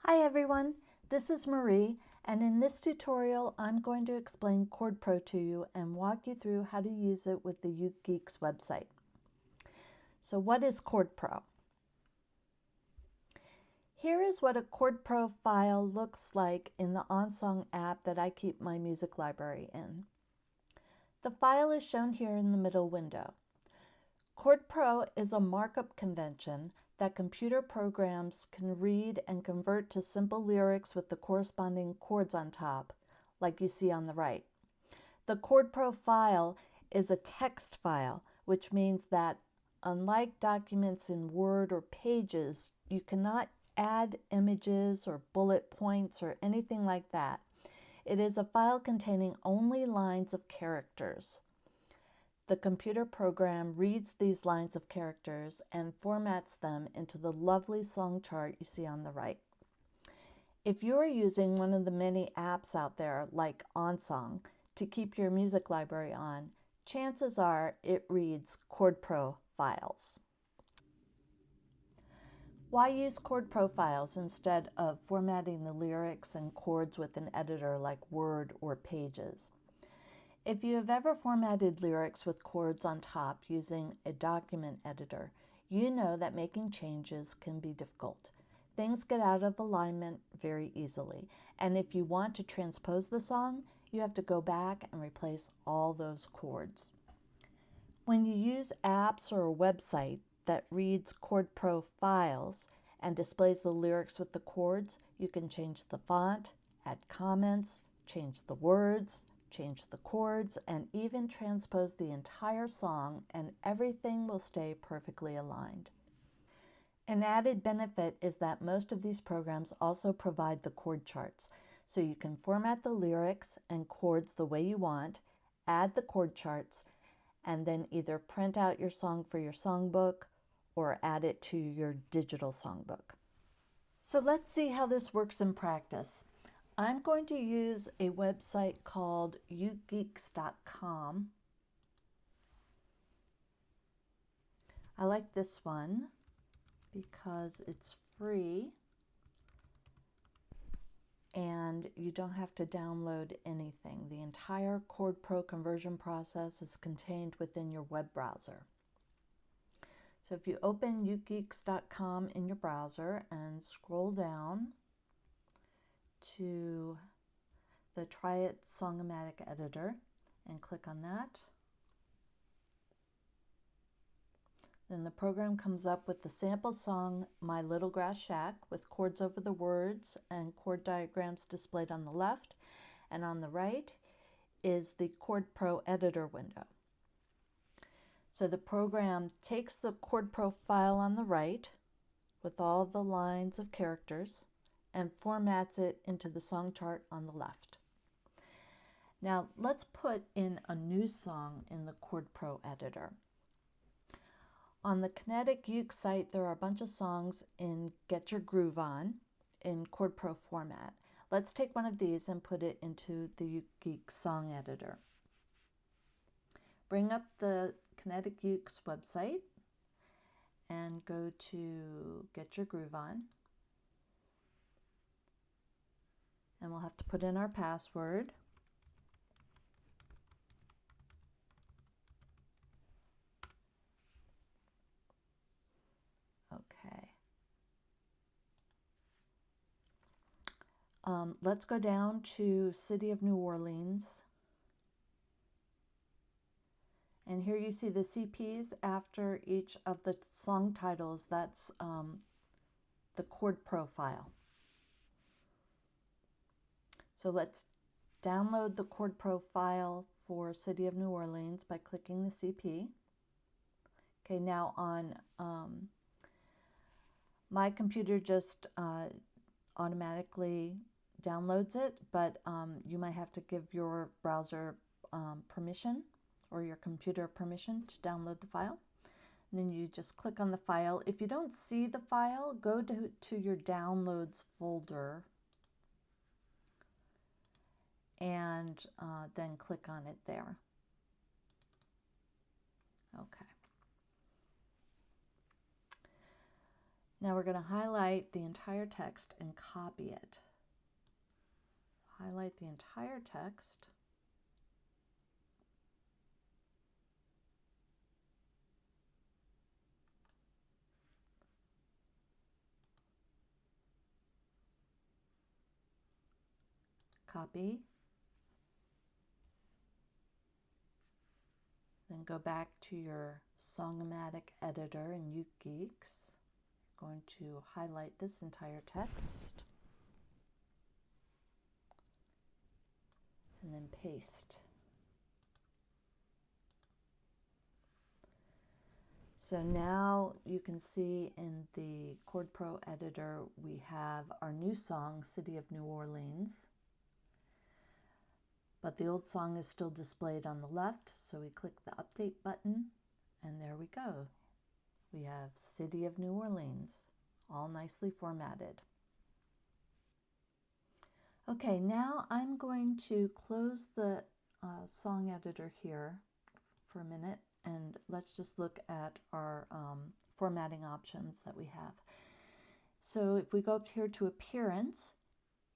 Hi everyone, this is Marie, and in this tutorial I'm going to explain ChordPro to you and walk you through how to use it with the UKeeks website. So what is ChordPro? Here is what a ChordPro file looks like in the OnSong app that I keep my music library in. The file is shown here in the middle window. ChordPro is a markup convention that computer programs can read and convert to simple lyrics with the corresponding chords on top, like you see on the right. The ChordPro file is a text file, which means that unlike documents in Word or Pages, you cannot add images or bullet points or anything like that. It is a file containing only lines of characters. The computer program reads these lines of characters and formats them into the lovely song chart you see on the right. If you are using one of the many apps out there like OnSong to keep your music library on, chances are it reads ChordPro files. Why use ChordPro files instead of formatting the lyrics and chords with an editor like Word or Pages? If you have ever formatted lyrics with chords on top using a document editor, you know that making changes can be difficult. Things get out of alignment very easily, and if you want to transpose the song, you have to go back and replace all those chords. When you use apps or a website that reads ChordPro files and displays the lyrics with the chords, you can change the font, add comments, change the words, change the chords, and even transpose the entire song, and everything will stay perfectly aligned. An added benefit is that most of these programs also provide the chord charts, so you can format the lyrics and chords the way you want, add the chord charts, and then either print out your song for your songbook or add it to your digital songbook. So let's see how this works in practice. I'm going to use a website called ugeeks.com. I like this one because it's free and you don't have to download anything. The entire ChordPro conversion process is contained within your web browser. So if you open ugeeks.com in your browser and scroll down to the Try It Songomatic editor and click on that. Then the program comes up with the sample song My Little Grass Shack with chords over the words and chord diagrams displayed on the left, and on the right is the ChordPro editor window. So the program takes the ChordPro file on the right with all the lines of characters and formats it into the song chart on the left. Now let's put in a new song in the ChordPro editor. On the Kinetic Uke site, there are a bunch of songs in Get Your Groove On in ChordPro format. Let's take one of these and put it into the UKeeks song editor. Bring up the Kinetic Uke's website and go to Get Your Groove On. And we'll have to put in our password. Okay. Let's go down to City of New Orleans. And here you see the CPs after each of the song titles. That's the ChordPro file. So let's download the ChordPro file for City of New Orleans by clicking the CP. Okay, now on my computer just automatically downloads it, but you might have to give your browser permission or your computer permission to download the file. And then you just click on the file. If you don't see the file, go to your downloads folder and then click on it there. Okay. Now we're going to highlight the entire text and copy it. Highlight the entire text. Copy. Then go back to your Song-O-Matic editor in UGeeks. Going to highlight this entire text and then paste. So now you can see in the ChordPro editor we have our new song, City of New Orleans, but the old song is still displayed on the left, so we click the update button and there we go. We have City of New Orleans, all nicely formatted. Okay, now I'm going to close the song editor here for a minute and let's just look at our formatting options that we have. So if we go up here to Appearance,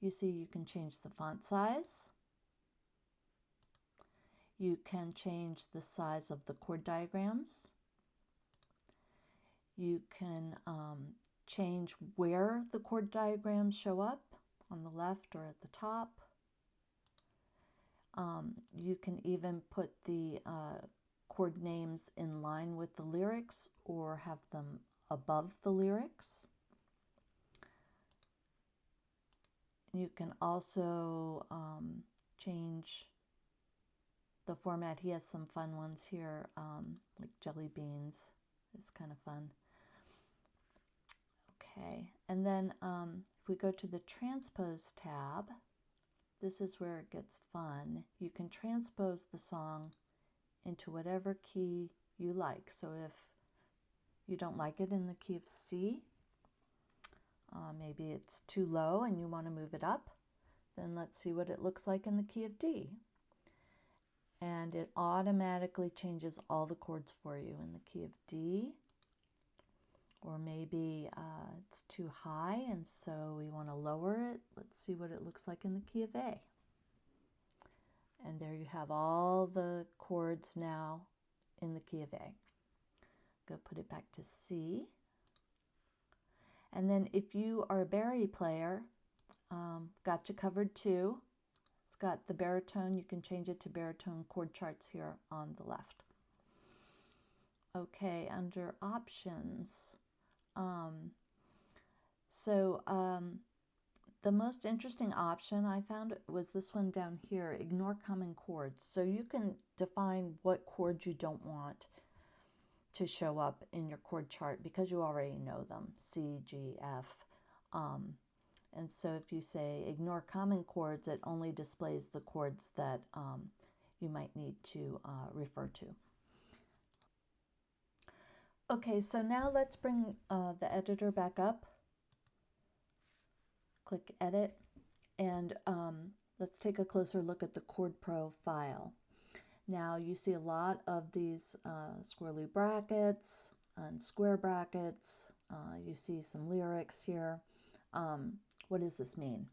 you see you can change the font size. You can change the size of the chord diagrams. You can change where the chord diagrams show up, on the left or at the top. You can even put the chord names in line with the lyrics or have them above the lyrics. You can also change the format. He has some fun ones here, like jelly beans. It's kind of fun. Okay, and then if we go to the Transpose tab, this is where it gets fun. You can transpose the song into whatever key you like. So if you don't like it in the key of C, maybe it's too low and you want to move it up, then let's see what it looks like in the key of D. And it automatically changes all the chords for you in the key of D. Or maybe it's too high and so we want to lower it. Let's see what it looks like in the key of A. And there you have all the chords now in the key of A. Go put it back to C. And then if you are a Barry player, got you covered too. It's got the baritone. You can change it to baritone chord charts here on the left. Okay, under options. The most interesting option I found was this one down here, ignore common chords. So you can define what chords you don't want to show up in your chord chart because you already know them, C, G, F. And so if you say ignore common chords, it only displays the chords that you might need to refer to. Okay, so now let's bring the editor back up. Click Edit, and let's take a closer look at the ChordPro file. Now you see a lot of these squirrely brackets and square brackets. You see some lyrics here. What does this mean?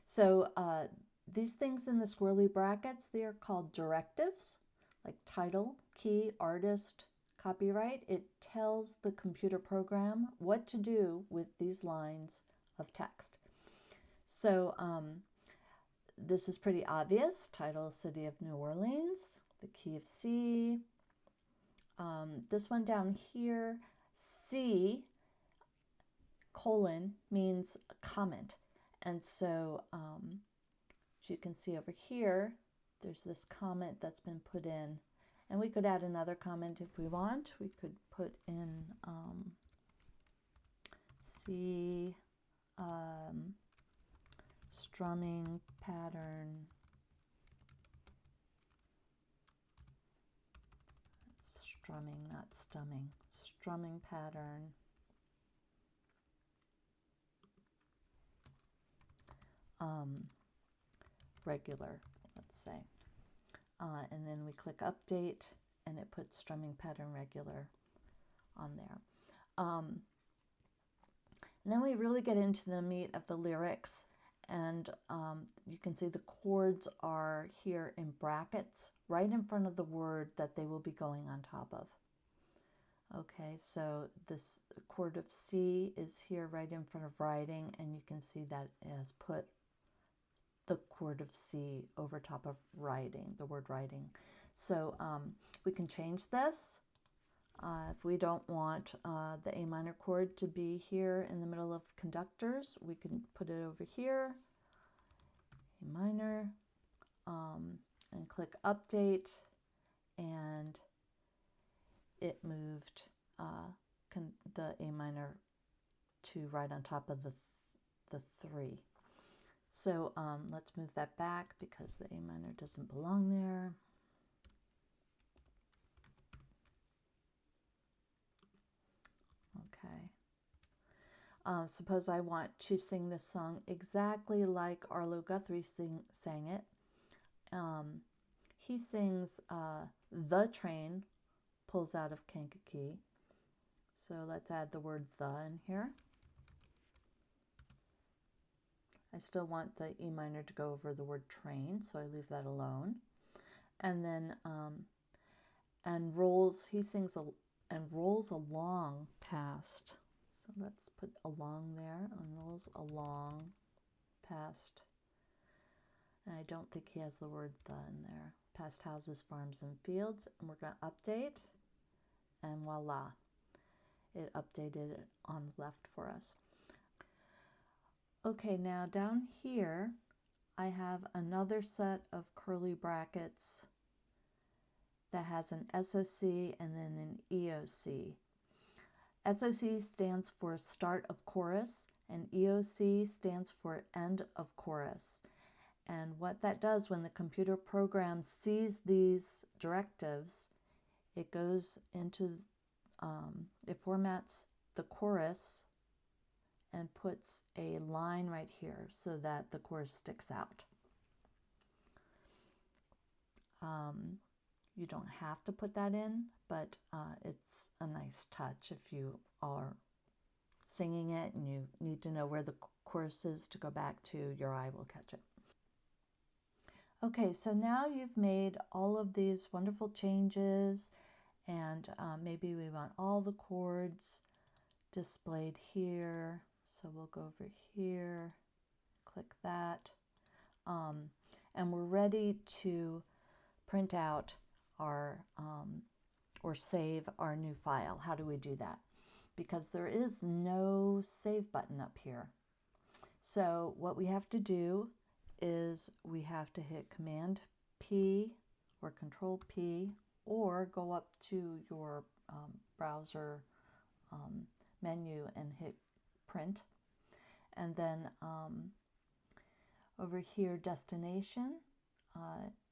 So these things in the squirrely brackets, they are called directives, like title, key, artist, copyright. It tells the computer program what to do with these lines of text. So this is pretty obvious. Title, City of New Orleans, the key of C. This one down here, C, colon, means comment. And so as you can see over here, there's this comment that's been put in. And we could add another comment if we want. We could put in C, strumming pattern. It's strumming, not stumming. Strumming pattern. Regular, let's say. And then we click update and it puts strumming pattern regular on there. And then we really get into the meat of the lyrics, and you can see the chords are here in brackets right in front of the word that they will be going on top of. Okay, so this chord of C is here right in front of writing, and you can see that it has put the chord of C over top of writing, the word writing. So we can change this. If we don't want the A minor chord to be here in the middle of conductors, we can put it over here, A minor, and click Update, and it moved the A minor to right on top of the 3. So let's move that back because the A minor doesn't belong there. Okay. Suppose I want to sing this song exactly like Arlo Guthrie sang it. He sings "The Train Pulls Out of Kankakee." So let's add the word "the" in here. I still want the E minor to go over the word train, so I leave that alone. And then, and rolls, he sings and rolls along past. So let's put along there, and rolls along past. And I don't think he has the word "the" in there. Past houses, farms, and fields. And we're going to update, and voila. It updated it on the left for us. Okay, now down here, I have another set of curly brackets that has an SOC and then an EOC. SOC stands for start of chorus, and EOC stands for end of chorus. And what that does when the computer program sees these directives, it goes into, it formats the chorus and puts a line right here so that the chorus sticks out. You don't have to put that in, but it's a nice touch if you are singing it and you need to know where the chorus is to go back to, your eye will catch it. Okay, so now you've made all of these wonderful changes, and maybe we want all the chords displayed here. So we'll go over here, click that, and we're ready to print out our or save our new file. How do we do that? Because there is no save button up here. So what we have to do is we have to hit Command P or Control P, or go up to your browser menu and hit print, and then over here destination,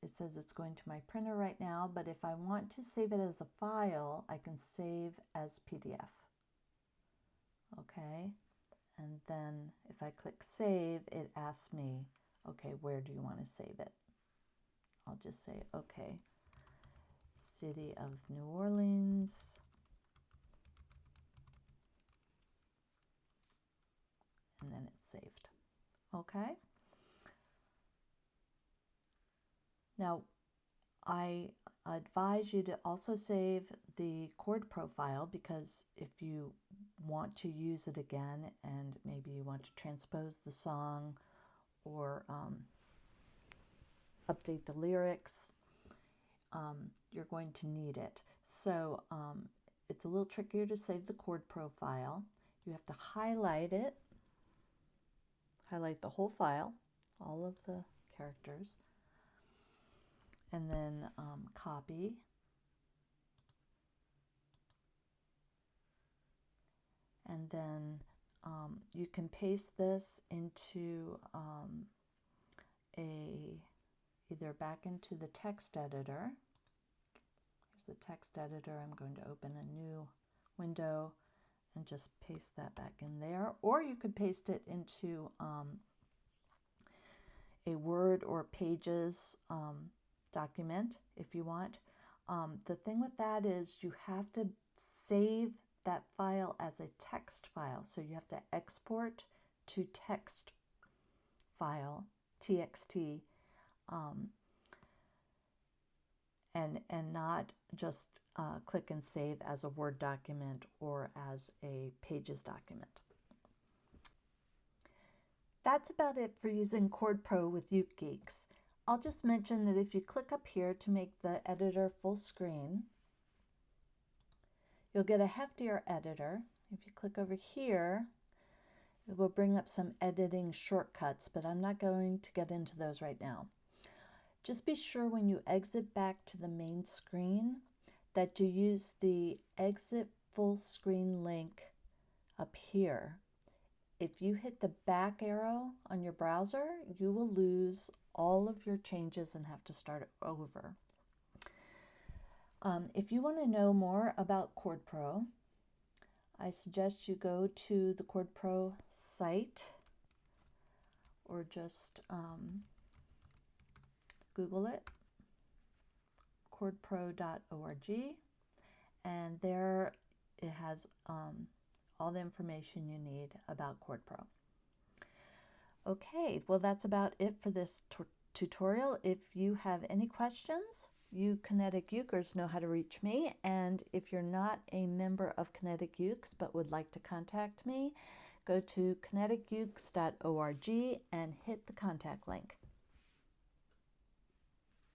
it says it's going to my printer right now, but if I want to save it as a file, I can save as PDF. Okay, and then if I click save, it asks me, okay, where do you want to save it? I'll just say, okay, City of New Orleans, and then it's saved. Okay. Now, I advise you to also save the chord profile, because if you want to use it again and maybe you want to transpose the song or update the lyrics, you're going to need it. So it's a little trickier to save the chord profile. You have to highlight it, highlight the whole file, all of the characters, and then copy, and then you can paste this into either back into the text editor. Here's the text editor. I'm going to open a new window and just paste that back in there, or you could paste it into a Word or Pages document if you want. The thing with that is you have to save that file as a text file. So you have to export to text file, TXT, and not just click and save as a Word document or as a Pages document. That's about it for using ChordPro with Uke Geeks. I'll just mention that if you click up here to make the editor full screen, you'll get a heftier editor. If you click over here, it will bring up some editing shortcuts, but I'm not going to get into those right now. Just be sure when you exit back to the main screen that you use the exit full screen link up here. If you hit the back arrow on your browser, you will lose all of your changes and have to start over. If you want to know more about ChordPro, I suggest you go to the ChordPro site or just Google it, chordpro.org, and there it has all the information you need about ChordPro. Okay, well that's about it for this tutorial. If you have any questions, you Kinetic Ukers know how to reach me, and if you're not a member of Kinetic Ukes but would like to contact me, go to kineticukes.org and hit the contact link.